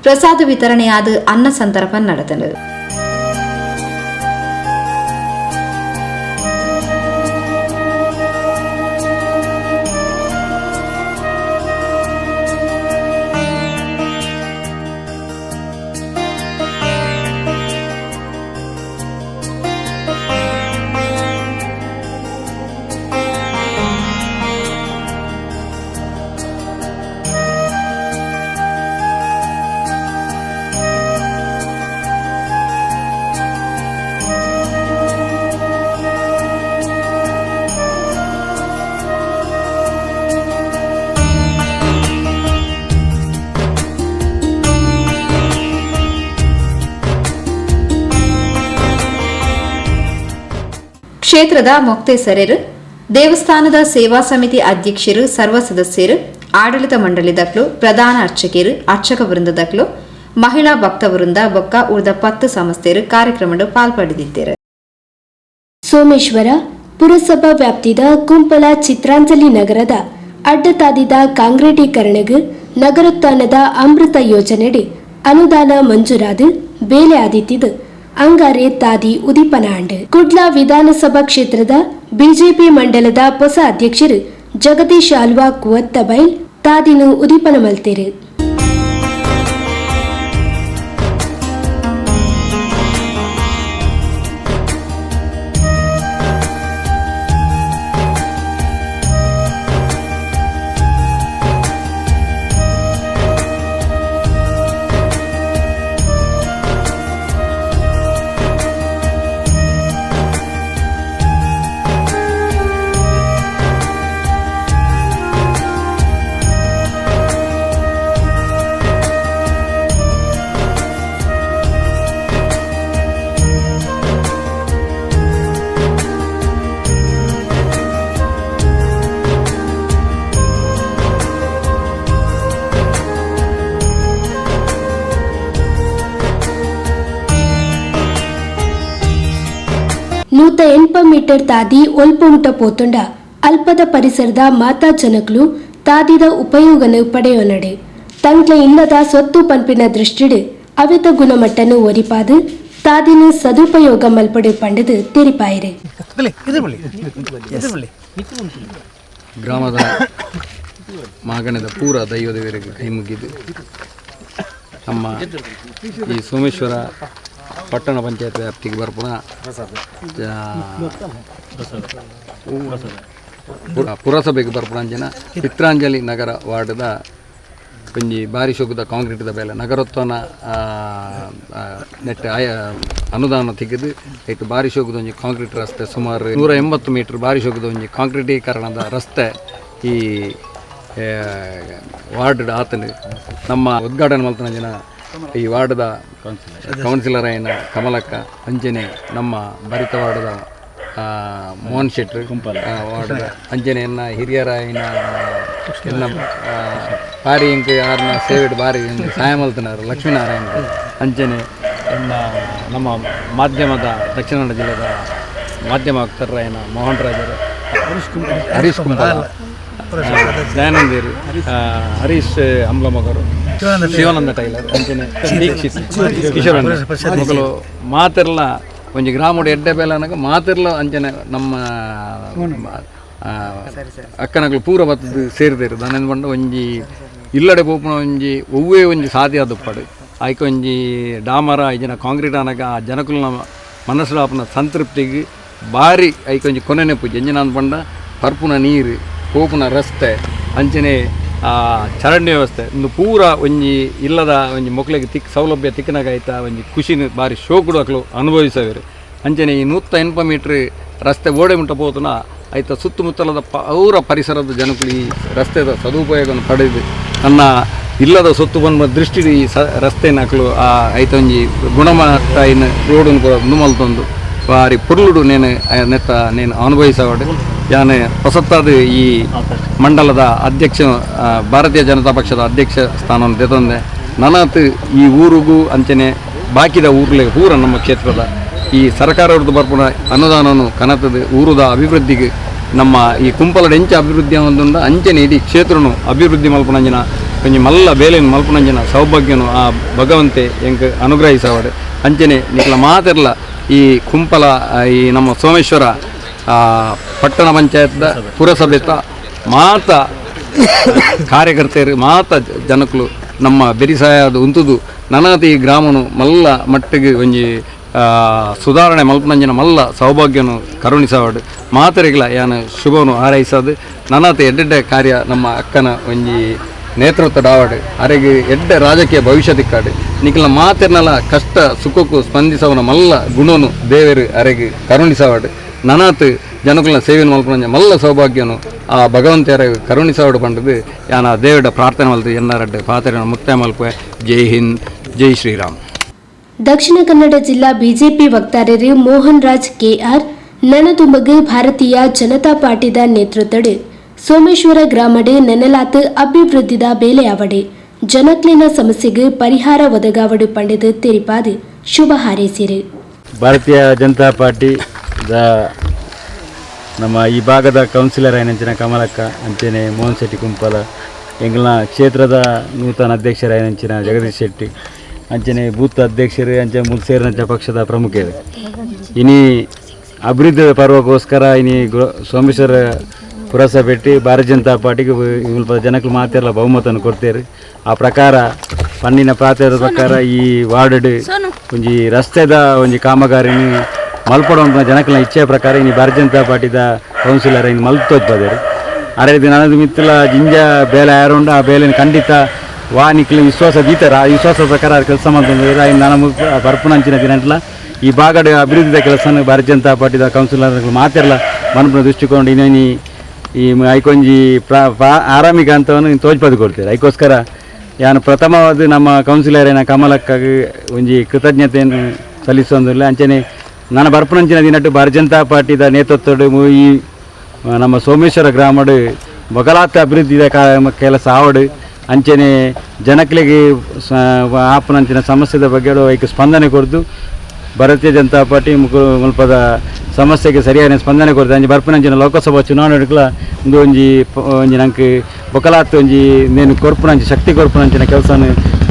ಪ್ರಸಾದ ವಿತರಣೆಯಾದ ಅನ್ನ ಸಂತರ್ಪಣೆ ನಡೆದನು. ಕ್ಷೇತ್ರದ ಮೊಕ್ತೇಸರರು, ದೇವಸ್ಥಾನದ ಸೇವಾ ಸಮಿತಿ ಅಧ್ಯಕ್ಷರು, ಸರ್ವ ಸದಸ್ಯರು, ಆಡಳಿತ ಮಂಡಳಿದಕ್ಲು, ಪ್ರಧಾನ ಅರ್ಚಕರು, ಅರ್ಚಕ ವೃಂದದಕ್ಲು, ಮಹಿಳಾ ಭಕ್ತ ವೃಂದ ಬೊಕ್ಕ ಉಳಿದ 10 ಸಂಸ್ಥೆಯರು ಕಾರ್ಯಕ್ರಮದ ಪಾಲ್ಪಡೆದಿದ್ದಾರೆ. ಸೋಮೇಶ್ವರ ಪುರಸಭಾ ವ್ಯಾಪ್ತಿದ ಕುಂಪಲ ಚಿತ್ರಾಂಜಲಿ ನಗರದ ಅಡ್ಡತಾದಿದ ಕಾಂಕ್ರೀಟೀಕರಣಕ್ಕೆ ನಗರೋತ್ಥಾನದ ಅಮೃತ ಯೋಜನೆಯಡಿ ಅನುದಾನ ಮಂಜೂರಾದು ಬೇಲೆ ಆದಿತ್ತಿದ್ದು ಅಂಗಾರೆ ತಾದಿ ಉದಿಪನಾಂಡ್. ಕುಡ್ಲ ವಿಧಾನಸಭಾ ಕ್ಷೇತ್ರದ ಬಿಜೆಪಿ ಮಂಡಲದ ಹೊಸ ಅಧ್ಯಕ್ಷರು ಜಗದೀಶ್ ಆಲ್ವಾ ಕುವತ್ತಬೈಲ್ ತಾದಿನು ಉದಿಪನ ಮಲ್ತೇರು. ನೂತ 8 ಮೀಟರ್ ತಾದಿ ಒಲ್ಪ ಉಂಟ ಪೋತುಂಡ ಅಲ್ಪದ ಪರಿಸರದ ಮಾತಾ ಜನಕಲು ತಾದಿದ ಉಪಯೋಗನ ಪಡೆಯೋನಡೆ ತಂಕ್ಲ ಇಲ್ಲದ ಸೊತ್ತು ಪಂಪಿನ ದೃಷ್ಟಿಡು ಅವಿತ ಗುಣಮಟ್ಟನು ಒರಿಪಾದು ತಾದಿನ ಸದುಪಯೋಗ ಮಲ್ಪಡೆ ಪಂಡದು ತೆರಿಪಾಯಿರೆ. ಗ್ರಾಮದ ಮಾಗಣದ ಪೂರ ದೈವದೇವರಿಗೆ ಕೈ ಮುಗಿದು ನಮ್ಮ ಈ ಸೋಮೇಶ್ವರ ಪಟ್ಟಣ ಪಂಚಾಯತ್ ವ್ಯಾಪ್ತಿಗೆ ಬರ್ಪುನ ಪುರಸಭೆಗೆ ಬರ್ಪುನ ಅಂಜನ ಚಿತ್ರಾಂಜಲಿ ನಗರ ವಾರ್ಡ್ದ ಒಂಜಿ ಬಾರಿ ಶೋಕದ ಕಾಂಕ್ರೀಟ್ದ ಬೇಲೆ ನಗರೋತ್ಥಾನ ನೆಟ್ಟ ಅನುದಾನ ತೆಗೆದು ಇಟ್ಟು ಬಾರಿ ಶೋಕದ ಒಂಜಿ ಕಾಂಕ್ರೀಟ್ ರಸ್ತೆ ಸುಮಾರು 180 ಮೀಟರ್ ಬಾರಿ ಶೋಕದ ಒಂಜಿ ಕಾಂಕ್ರೀಟೀಕರಣದ ರಸ್ತೆ ಈ ವಾರ್ಡ್ ಆತನು ನಮ್ಮ ಉದ್ಘಾಟನೆ ಮಲ್ತನ ಜನ ಈ ವಾರ್ಡ್ದ ಕೌನ್ಸಿಲರ್ ಆಯ್ನ ಕಮಲಕ್ಕ ಅಂಜನೆ ನಮ್ಮ ಭರಿತ ವಾರ್ಡ್ದ ಮೋಹನ್ ಶೆಟ್ರು ವಾರ್ಡ್ದ ಅಂಜನೆಯನ್ನ ಹಿರಿಯರಾಯಿನ ಎಲ್ಲ ಬಾರಿ ಇಂಕ ಯಾರನ್ನ ಸೇವೆಡ್ ಬಾರಿ ಸಹಾಯ ಮಲ್ತನಾರು ಲಕ್ಷ್ಮೀನಾರಾಯಣ ಅಂಜನೆ ನಮ್ಮ ಮಾಧ್ಯಮದ ದಕ್ಷಿಣ ಕನ್ನಡ ಜಿಲ್ಲೆದ ಮಾಧ್ಯಮ ಆಯುಕ್ತರಾಯನ ಮೋಹನ್ ರಾಜರು ಹರೀಶ್ ಕುಮಾರ್ ದಯಾನಂದರು ಹರೀಶ್ ಅಮ್ಲಮಗರು ಶಿವಾನಂದ ಟೈಲರ್ ಅಂಚನೆ ದೀಕ್ಷಿತ್ ಕಿಶೋರಣ್ಣ ಮಕ್ಕಳು ಮಾತಿರ್ಲ ಒಂಜಿ ಗ್ರಾಮದ ಎಡ್ಡೆ ಬೇಲನಾಗ ಮಾತಿರ್ಲ ಅಂಚನೆ ನಮ್ಮ ಅಕ್ಕನಗಳು ಪೂರ ಬತ್ತದು ಸೇರಿದೇರು ದನ ಬಂಡ ಒಂಜಿ ಇಲ್ಲಡೆ ಪೋಪುನ ಒಂಜಿ ಒವ್ವೇ ಒಂಜಿ ಸಾಧ್ಯ ಆದಪ್ಪಡು ಆಯ್ಕೆ ಒಂಜಿ ಡಾಮರ ಐಜಿನ ಕಾಂಕ್ರೀಟ್ ಅನಾಗ ಆ ಜನಕುಲ್ನ ಮನಸ್ಸುಲಾಪನ ಸಂತೃಪ್ತಿಗೆ ಭಾರಿ ಐಕೆ ಒಂಜಿ ಕೊನೆನೆ ಪೂಜೆ ಎಂಜಿನ ಅಂದ್ಪಂಡ ಪರ್ಪುನ ನೀರು ಪೋಪುನ ರಸ್ತೆ ಅಂಚನೆ ಚರಂಡಿ ವ್ಯವಸ್ಥೆ ಒಂದು ಪೂರ ಒಂಜಿ ಇಲ್ಲದ ಒಂಜಿ ಮಕ್ಕಳಿಗೆ ಸೌಲಭ್ಯ ತಿಕ್ಕನಾಗ ಆಯ್ತಾ ಒಂಜಿ ಖುಷಿನ ಭಾರಿ ಶೋಕುಡು ಅಕ್ಲು ಅನುಭವಿಸವೇರು ಅಂಚನೆ ಈ 180 ಮೀಟ್ರ್ ರಸ್ತೆ ಓಡೆ ಮುಟ್ಟ ಪೋತುನ ಆಯ್ತಾ ಸುತ್ತಮುತ್ತಲದ ಪೌರ ಪರಿಸರದ ಜನಗಳು ಈ ರಸ್ತೆದ ಸದುಪಯೋಗವನ್ನು ಪಡೆದು ನನ್ನ ಇಲ್ಲದ ಸೊತ್ತು ಬಂದ ದೃಷ್ಟಿ ಈ ರಸ್ತೆನ ಅಕ್ಲು ಆಯ್ತ ಒಂಜಿ ಗುಣಮಟ್ಟ ಇನ್ನು ರೋಡನ್ನು ಕೂಡ ನುಮಲ್ತೊಂದು ಭಾರಿ ಪುರ್ಲುಡು ನೇನು ಅನುಭವಿಸವಾಡು ಯಾನೆ ಹೊಸತಾದ ಈ ಮಂಡಲದ ಅಧ್ಯಕ್ಷ ಭಾರತೀಯ ಜನತಾ ಪಕ್ಷದ ಅಧ್ಯಕ್ಷ ಸ್ಥಾನವನ್ನು ತೆತ್ತೊಂದೆ ನನಾತ್ ಈ ಊರಿಗೂ ಅಂಚನೆ ಬಾಕಿದ ಊರ್ಲೆ ಪೂರ ನಮ್ಮ ಕ್ಷೇತ್ರದ ಈ ಸರ್ಕಾರದ್ದು ಬರ್ಪುನ ಅನುದಾನವನ್ನು ಕನತದ ಊರದ ಅಭಿವೃದ್ಧಿಗೆ ನಮ್ಮ ಈ ಕುಂಪಲದ ಹೆಂಚ ಅಭಿವೃದ್ಧಿ ಹೊಂದ ಅಂಚನೆ ಇಡೀ ಕ್ಷೇತ್ರನು ಅಭಿವೃದ್ಧಿ ಮಲ್ಪನಂಜಿನ ಒಂಜಿ ಮಲ್ಲ ಬೇಲೆನು ಮಲ್ಪುನಂಚಿನ ಸೌಭಾಗ್ಯನು ಆ ಭಗವಂತೆ ಎಂಕ್ ಅನುಗ್ರಹಿಸವಾಡು. ಅಂಚನೆ ನಿಕ್ಲ ಮಾತೆರ್ಲ ಈ ಕುಂಪಲ ಈ ನಮ್ಮ ಸೋಮೇಶ್ವರ ಪಟ್ಟಣ ಪಂಚಾಯತ್ದ ಪುರಸಭೆತ ಮಾತ ಕಾರ್ಯಕರ್ತೆಯರು ಮಾತ ಜನಕ್ಕಲು ನಮ್ಮ ಬೆರಿಸಾಯದ ಉಂತುದು ನನತಿ ಈ ಗ್ರಾಮನು ಮಲ್ಲ ಮಟ್ಟಿಗೆ ಒಂಜಿ ಸುಧಾರಣೆ ಮಲ್ಪನಂಜಿನ ಮಲ್ಲ ಸೌಭಾಗ್ಯನು ಕರುಣಿಸವಾಡು. ಮಾತರಿಗಳ ಯಾನು ಶುಭವನ್ನು ಹಾರೈಸೋದು ನನತೆ ಎಡ್ಡೆ ಕಾರ್ಯ ನಮ್ಮ ಅಕ್ಕನ ಒಂಜಿ ನೇತೃತ್ವದ ಆವಾಡು ಅರೆಗೆ ಎಡ್ಡೆ ರಾಜಕೀಯ ಭವಿಷ್ಯ ದಿಕ್ಕಾಡು ನಿಖಲ ಮಾತಿರ್ನಲ ಕಷ್ಟ ಸುಖಕ್ಕೂ ಸ್ಪಂದಿಸವನ ಮಲ್ಲ ಗುಣನು ದೇವರು ಅರೆಗೆ ಕರುಣಿಸವಾಡು. ನನತ್ ಜನಕುಲ ಸೇವೆ ಮಲ್ಪನ ಮಲ್ಲ ಸೌಭಾಗ್ಯನು ಆ ಭಗವಂತರ ಕರುಣಿಸವಾಡು ಪಂಡದು ಯಾನ ದೇವರ ಪ್ರಾರ್ಥನೆ ಮಲ್ತು ಎನ್ನಾರಡ್ಡೆ ಪಾತ್ರೆ ಮುಕ್ತಾಯ ಮಲ್ಪೆ. ಜೈ ಹಿಂದ್, ಜೈ ಶ್ರೀರಾಮ್. ದಕ್ಷಿಣ ಕನ್ನಡ ಜಿಲ್ಲಾ ಬಿಜೆಪಿ ವಕ್ತಾರರು ಮೋಹನ್ ರಾಜ್ ಕೆಆರ್ ನನದುಂಬಗ್ ಭಾರತೀಯ ಜನತಾ ಪಾರ್ಟಿದ ನೇತೃತ್ವಡ್ ಸೋಮೇಶ್ವರ ಗ್ರಾಮಡ್ ನೆನಲಾತ್ ಅಭಿವೃದ್ಧಿದ ಬೇಲೆಯಾವಡೆ ಜನಕ್ಲಿನ ಸಮಸ್ಯೆಗೆ ಪರಿಹಾರ ಒದಗಾವಡು ಪಂಡದು ತೆರಿಪಾದು ಶುಭ ಹಾರೈಸಿರು. ಭಾರತೀಯ ಜನತಾ ಪಾರ್ಟಿ ನಮ್ಮ ಈ ಭಾಗದ ಕೌನ್ಸಿಲರ್ ಆಯ್ನಂಚಿನ ಕಮಲಕ್ಕ ಅಂಚನೆ ಮೋಹನ್ ಶೆಟ್ಟಿ ಕುಂಪಲ ಎಂಗ್ಲ ಕ್ಷೇತ್ರದ ನೂತನ ಅಧ್ಯಕ್ಷರಾಯ್ನಂಚಿನ ಜಗದೀಶ್ ಶೆಟ್ಟಿ ಅಂಚನೆ ಬೂತ್ ಅಧ್ಯಕ್ಷರು ಅಂಚೆ ಸೇರಿನಂಚ ಪಕ್ಷದ ಪ್ರಮುಖರು ಇನಿ ಅಭಿವೃದ್ಧಿ ಪರ್ವಕ್ಕೋಸ್ಕರ ಇನಿ ಸೋಮೇಶ್ವರ ಪುರಸಭೆ ಭಾರತೀಯ ಜನತಾ ಪಾರ್ಟಿಗೆ ಸ್ವಲ್ಪ ಜನಕ್ಕೆ ಮಾತೆಲ್ಲ ಬಹುಮತವನ್ನು ಕೊಡ್ತೇವೆ. ಆ ಪ್ರಕಾರ ಪನ್ನಿನ ಪ್ರಾತಿನಿಧ್ಯದ ಪ್ರಕಾರ ಈ ವಾರ್ಡ್ ಒಂಜಿ ರಸ್ತೆದ ಒಂಜಿ ಕಾಮಗಾರಿನಿ ಮಲ್ಪಡುವಂಥ ಜನಕ್ಕಳ ಇಚ್ಛೆಯ ಪ್ರಕಾರ ಇನ್ನು ಭಾರತೀಯ ಜನತಾ ಪಾರ್ಟಿದ ಕೌನ್ಸಿಲರ್ ಇನ್ನು ಮಲ್ತೋಜ್ಬಾದೇರು ಅರೆ ನನ್ನದು ಮಿತ್ತಲ ಜಿಂಜ ಬೇಲೆ ಯಾರುಂಡು ಆ ಬೇಲೆನ ಖಂಡಿತ ವಾನಿಕ್ಲಿ ವಿಶ್ವಾಸ ದೀತಾರ ಆ ವಿಶ್ವಾಸ ಪ್ರಕಾರ ಕೆಲಸ ಮಾಡ್ತಾರೆ. ಇನ್ನು ನಾನು ಬರ್ಪುನಂಚಿನ ದಿನಟ್ಲ ಈ ಭಾಗದ ಅಭಿವೃದ್ಧಿದ ಕೆಲಸ ಭಾರತೀಯ ಜನತಾ ಪಾರ್ಟಿದ ಕೌನ್ಸಿಲರ್ಗಳು ಮಾತೆಲ್ಲ ಮನ್ಪುನ ದೃಷ್ಟಿಕೊಂಡು ಇನ್ನೇನು ಈ ಐಕೊಂಜಿ ಆರಾಮಿಕ ಅಂತವನ್ನು ತೋಜ್ಪದು ಕೊಡ್ತಾರೆ. ಅದಕ್ಕೋಸ್ಕರ ಯಾನು ಪ್ರಥಮವಾದ ನಮ್ಮ ಕೌನ್ಸಿಲರೇನ ಕಮಲಕ್ಕಾಗಿ ಒಂಜಿ ಕೃತಜ್ಞತೆಯನ್ನು ಸಲ್ಲಿಸೋದಿಲ್ಲ. ಅಂಚನೆ ನಾನು ಬರ್ಪುನಂಚಿನ ದಿನಟ್ಟು ಭಾರತೀಯ ಜನತಾ ಪಾರ್ಟಿದ ನೇತೃತ್ವದ ಈ ನಮ್ಮ ಸೋಮೇಶ್ವರ ಗ್ರಾಮಡ್ ಬಗಲಾತ ಅಭಿವೃದ್ಧಿದ ಕೆಲಸ ಆವಡು ಅಂಚನೆ ಜನಕ್ಲಿಗೆ ಆಪನಂಚಿನ ಸಮಸ್ಯೆದ ಬಗ್ಗೆ ಐಕೆ ಸ್ಪಂದನೆ ಕೊಡ್ದು ಭಾರತೀಯ ಜನತಾ ಪಾರ್ಟಿ ಮುಲ್ಪದ ಸಮಸ್ಯೆಗೆ ಸರಿಯಾದ ಸ್ಪಂದನೆ ಕೊಡ್ದು ಅಂಚೆ ಬರ್ಪುನಂಚಿನ ಲೋಕಸಭಾ ಚುನಾವಣೆಗಳ ಒಂಜಿ ನಂಗೆ ಬೊಕಲಾತ್ ಒಂಜಿ ನೇನು ಕೊರ್ಪುನಂಚಿ ಶಕ್ತಿ ಕೊರ್ಪುನಂಚಿನ ಕೆಲಸ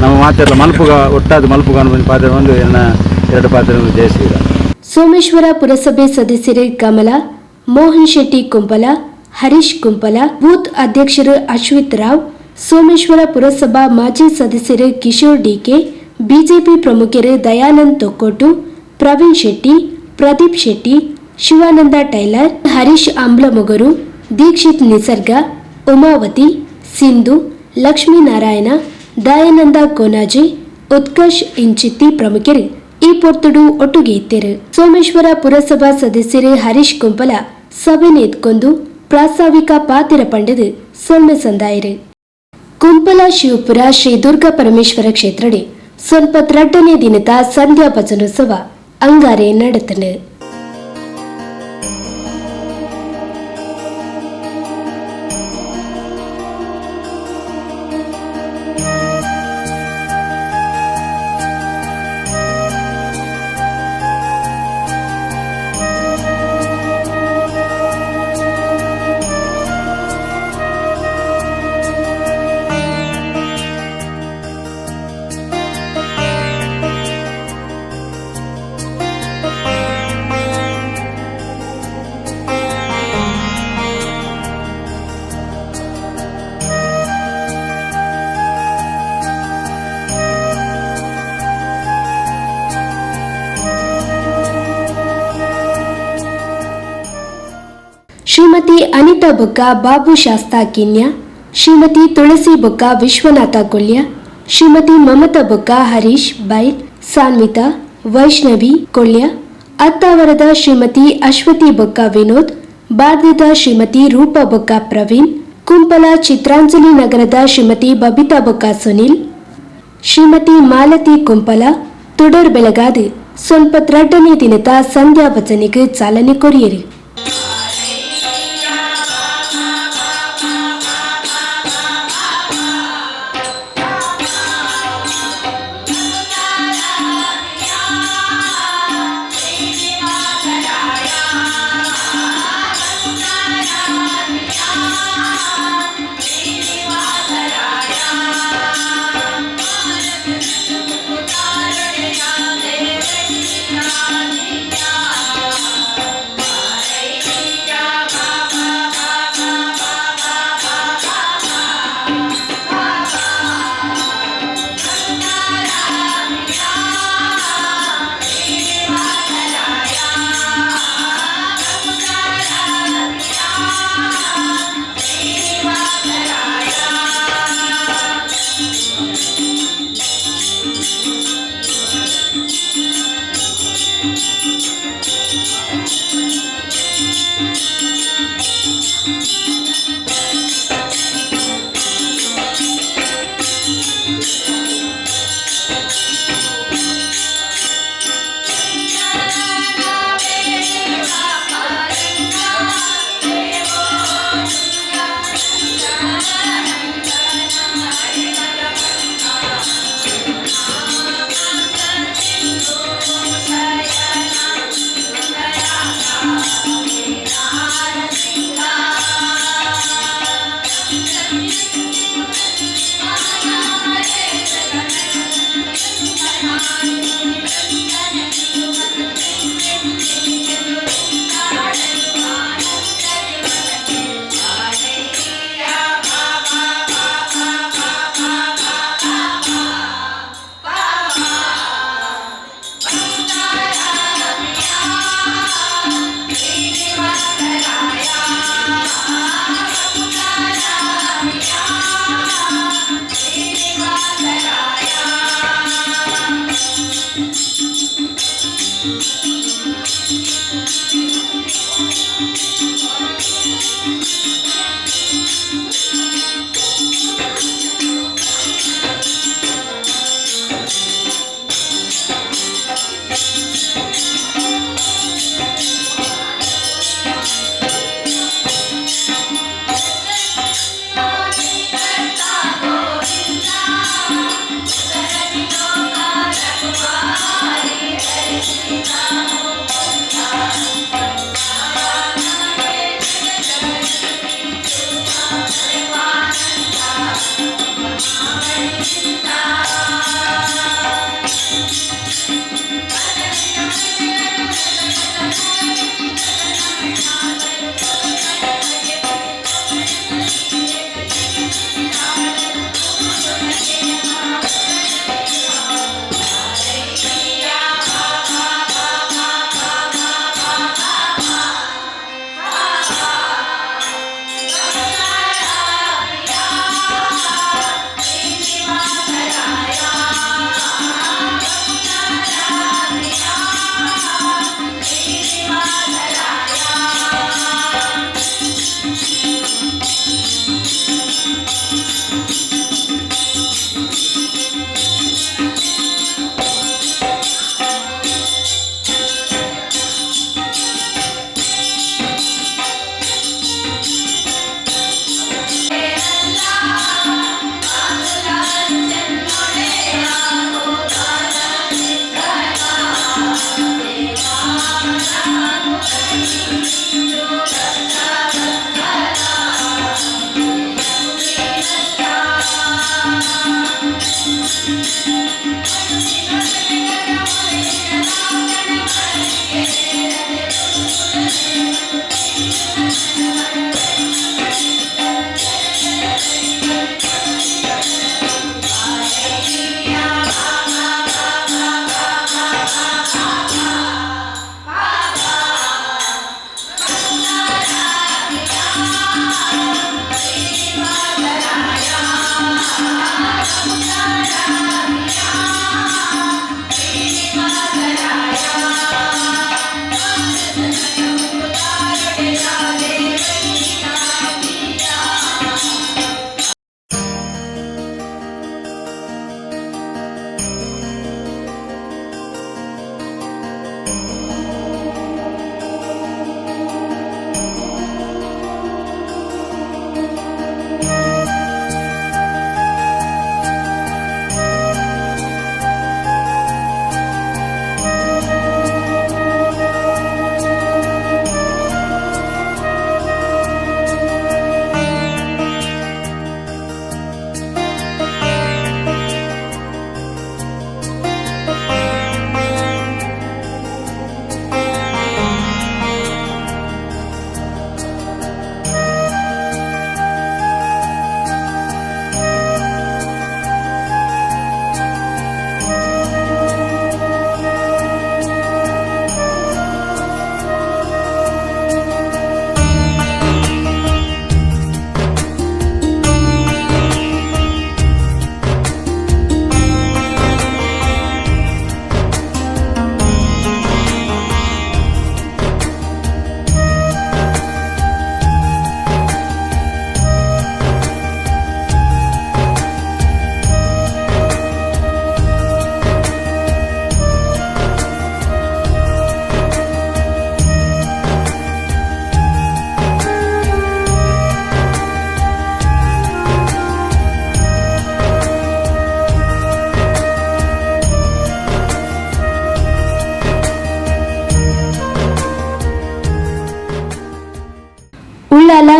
ನಮ್ಮ ಮಾತೆಲ್ಲ ಮಲ್ಪುಗ ಒಟ್ಟಾದ ಮಲ್ಪುಗ ಅನ್ನೋ ಪಾತ್ರ ಒಂದು ಎರಡು ಪಾತ್ರ ಜಯಶ್ರೀರ. ಸೋಮೇಶ್ವರ ಪುರಸಭೆ ಸದಸ್ಯರು ಕಮಲ, ಮೋಹನ್ ಶೆಟ್ಟಿ ಕುಂಪಲ, ಹರೀಶ್ ಕುಂಪಲ, ಬೂತ್ ಅಧ್ಯಕ್ಷರು ಅಶ್ವಿತ್ ರಾವ್, ಸೋಮೇಶ್ವರ ಪುರಸಭಾ ಮಾಜಿ ಸದಸ್ಯರು ಕಿಶೋರ್ ಡಿಕೆ, ಬಿಜೆಪಿ ಪ್ರಮುಖರು ದಯಾನಂದ್ ತೊಕ್ಕೋಟು, ಪ್ರವೀಣ್ ಶೆಟ್ಟಿ, ಪ್ರದೀಪ್ ಶೆಟ್ಟಿ, ಶಿವಾನಂದ ಟೈಲರ್, ಹರೀಶ್ ಆಂಬ್ಲಮೊಗರು, ದೀಕ್ಷಿತ್ ನಿಸರ್ಗ, ಉಮಾವತಿ, ಸಿಂಧು, ಲಕ್ಷ್ಮೀನಾರಾಯಣ, ದಯಾನಂದ ಕೋನಾಜಿ, ಉತ್ಕರ್ಷ್ ಇಂಚಿತ್ತಿ ಪ್ರಮುಖರು ಈ ಪೊರ್ತುಡು ಒಟ್ಟುಗೆ ಇತ್ತರು. ಸೋಮೇಶ್ವರ ಪುರಸಭಾ ಸದಸ್ಯರು ಹರೀಶ್ ಕುಂಪಲ ಸಭೆ ನೇತ್ಕೊಂಡು ಪ್ರಾಸ್ತಾವಿಕ ಪಾತಿರ ಪಂಡದು ಸೊಲ್ಮೆ ಸಂದಾಯರು. ಕುಂಪಲ ಶಿವಪುರ ಶ್ರೀ ದುರ್ಗಾ ಪರಮೇಶ್ವರ ಕ್ಷೇತ್ರಡೆ ಸ್ವಲ್ಪ ತ್ರಡ್ಡನೇ ದಿನದ ಸಂಧ್ಯಾ ಭಜನೋತ್ಸವ ಅಂಗಾರೆ ನಡೆತನು. ಶ್ರೀಮತಿ ಅನಿತಾ ಬೊಕ್ಕ ಬಾಬು ಶಾಸ್ತಾ ಕಿನ್ಯ, ಶ್ರೀಮತಿ ತುಳಸಿ ಬೊಕ್ಕ ವಿಶ್ವನಾಥ ಕೊಲ್ಯ, ಶ್ರೀಮತಿ ಮಮತಾ ಬೊಕ್ಕ ಹರೀಶ್ ಬೈಲ್, ಸಾನ್ವಿತಾ ವೈಷ್ಣವಿ ಕೊಲ್ಯ, ಅತ್ತಾವರದ ಶ್ರೀಮತಿ ಅಶ್ವತಿ ಬೊಕ್ಕ ವಿನೋದ್, ಬಾರ್ದಿದ ಶ್ರೀಮತಿ ರೂಪಾ ಬೊಕ್ಕ ಪ್ರವೀಣ್, ಕುಂಪಲ ಚಿತ್ರಾಂಜಲಿ ನಗರದ ಶ್ರೀಮತಿ ಬಬಿತಾ ಬೊಕ್ಕ ಸುನಿಲ್, ಶ್ರೀಮತಿ ಮಾಲತಿ ಕುಂಪಲ ತುಡರ್ ಬೆಳಗಾದು ಸ್ವಲ್ಪ ತ್ರಡ್ಡನೇ ದಿನದ ಸಂಧ್ಯಾ ಭಜನೆಗೆ ಚಾಲನೆ ಕೊರಿಯರು.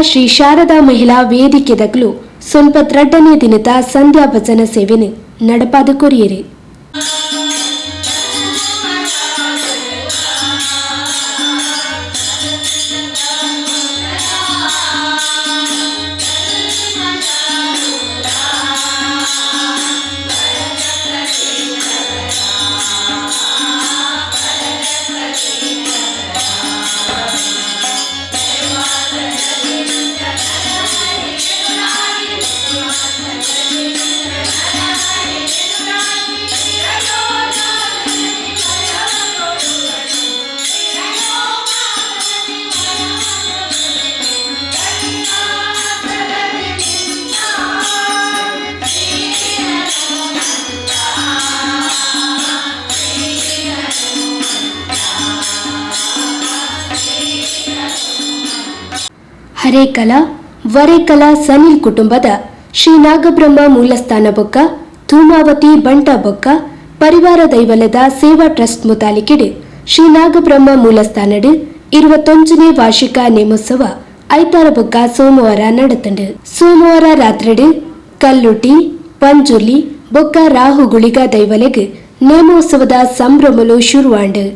ಶ್ರೀ ಶಾರದಾ ಮಹಿಳಾ ವೇದಿಕೆದಗಳು ಸ್ವಲ್ಪ 2ನೇ ದಿನದ ಸಂಧ್ಯಾ ಭಜನ ಸೇವೆನು ನಡಪಾದ ಕೊರಿಯರು. ಹರೇಕಲಾ ವರೇಕಲಾ ಸನಿಲ್ ಕುಟುಂಬದ ಶ್ರೀ ನಾಗಬ್ರಹ್ಮ ಮೂಲಸ್ಥಾನ ಬೊಕ್ಕ ಧೂಮಾವತಿ ಬಂಟ ಬೊಕ್ಕ ಪರಿವಾರ ದೈವಲದ ಸೇವಾ ಟ್ರಸ್ಟ್ ಮುತಾಲಿಕೆಡು ಶ್ರೀ ನಾಗಬ್ರಹ್ಮ ಮೂಲಸ್ಥಾನಡು 21ನೇ ವಾರ್ಷಿಕ ನೇಮೋತ್ಸವ ಐತಾರ ಬೊಕ್ಕ ಸೋಮವಾರ ನಡತಂಡು. ಸೋಮವಾರ ರಾತ್ರಿಡು ಕಲ್ಲುಟಿ ಪಂಜುರ್ಲಿ ಬೊಕ್ಕ ರಾಹು ಗುಳಿಗ ದೈವಲೆಗ್ ನೇಮೋತ್ಸವದ ಸಂಭ್ರಮಲು ಶುರುವಾಂಡು.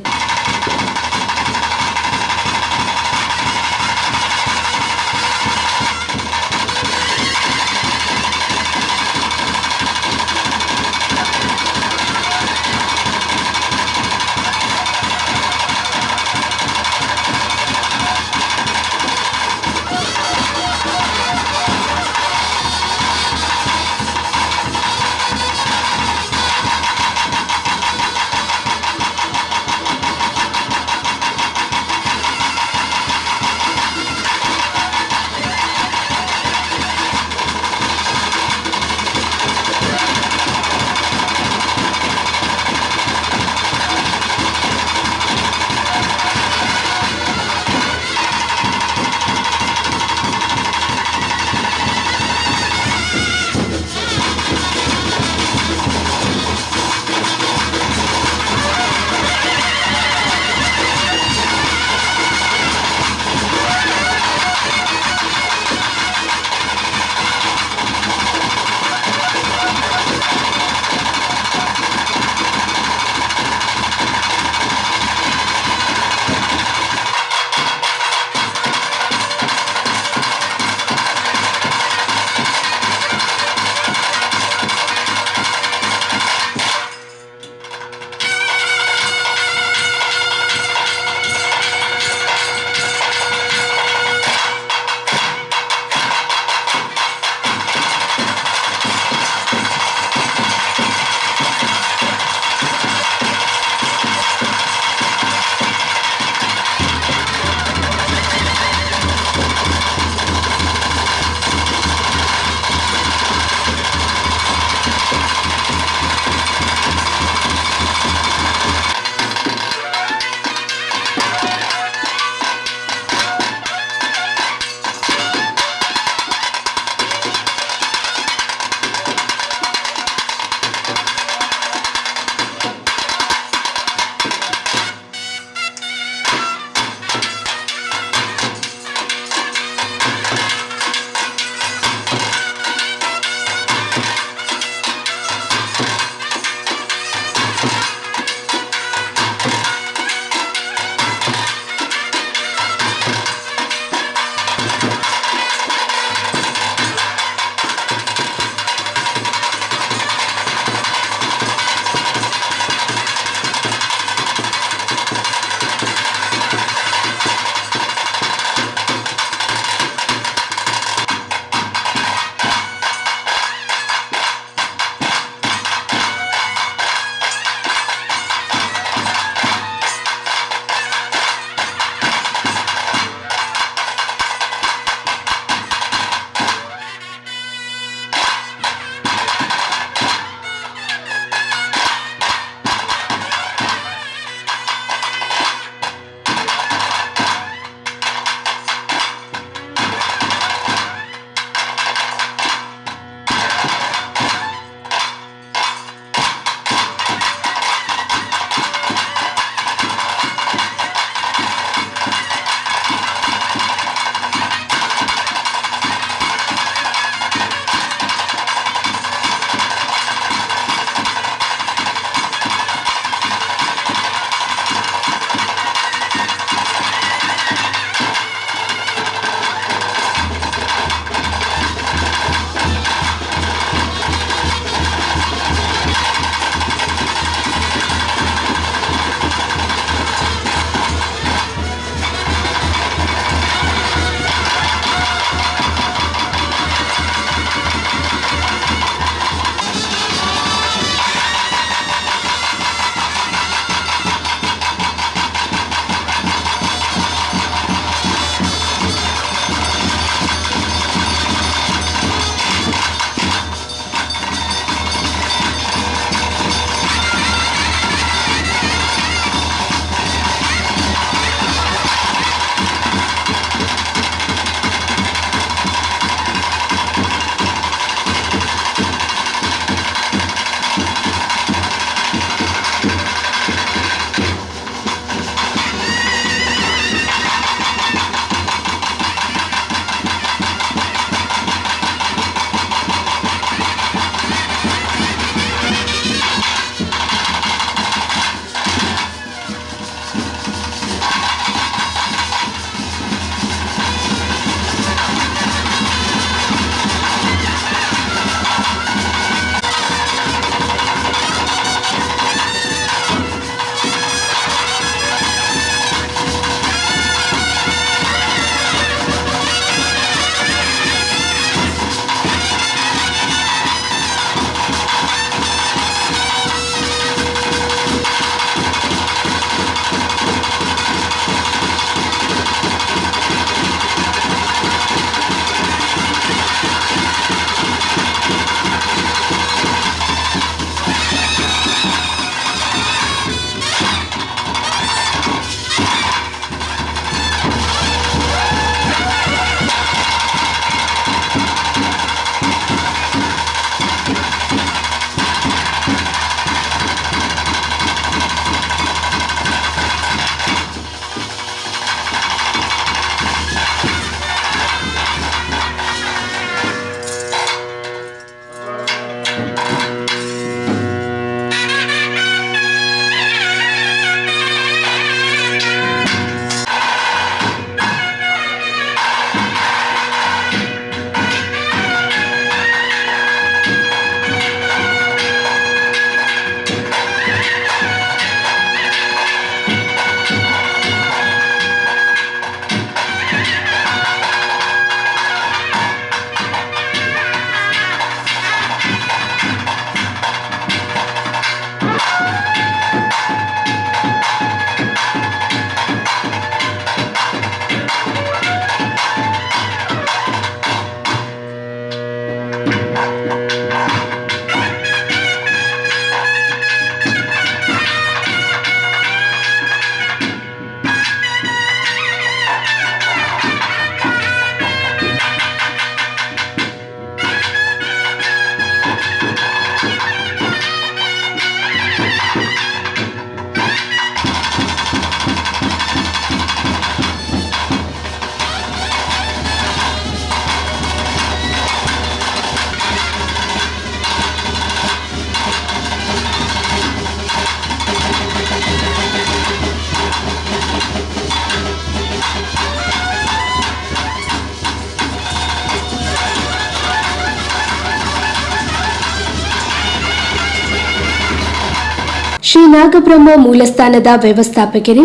ನಾಗಬ್ರಹ್ಮ ಮೂಲಸ್ಥಾನದ ವ್ಯವಸ್ಥಾಪಕರು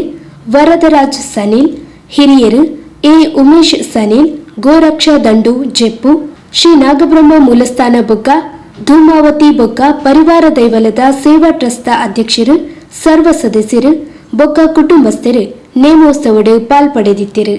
ವರದರಾಜ್ ಸನಿಲ್, ಹಿರಿಯರು ಎ ಉಮೇಶ್ ಸನಿಲ್, ಗೋರಕ್ಷಾ ದಂಡು ಜೆಪ್ಪು, ಶ್ರೀ ನಾಗಬ್ರಹ್ಮ ಮೂಲಸ್ಥಾನ ಬೊಕ್ಕ ಧೂಮಾವತಿ ಬೊಕ್ಕ ಪರಿವಾರ ದೈವಲದ ಸೇವಾ ಟ್ರಸ್ಟ್ ಅಧ್ಯಕ್ಷರು, ಸರ್ವ ಸದಸ್ಯರು ಬೊಕ್ಕ ಕುಟುಂಬಸ್ಥರು ನೇಮೋತ್ಸವಡು ಪಾಲ್ಪಡೆದಿದ್ದರು.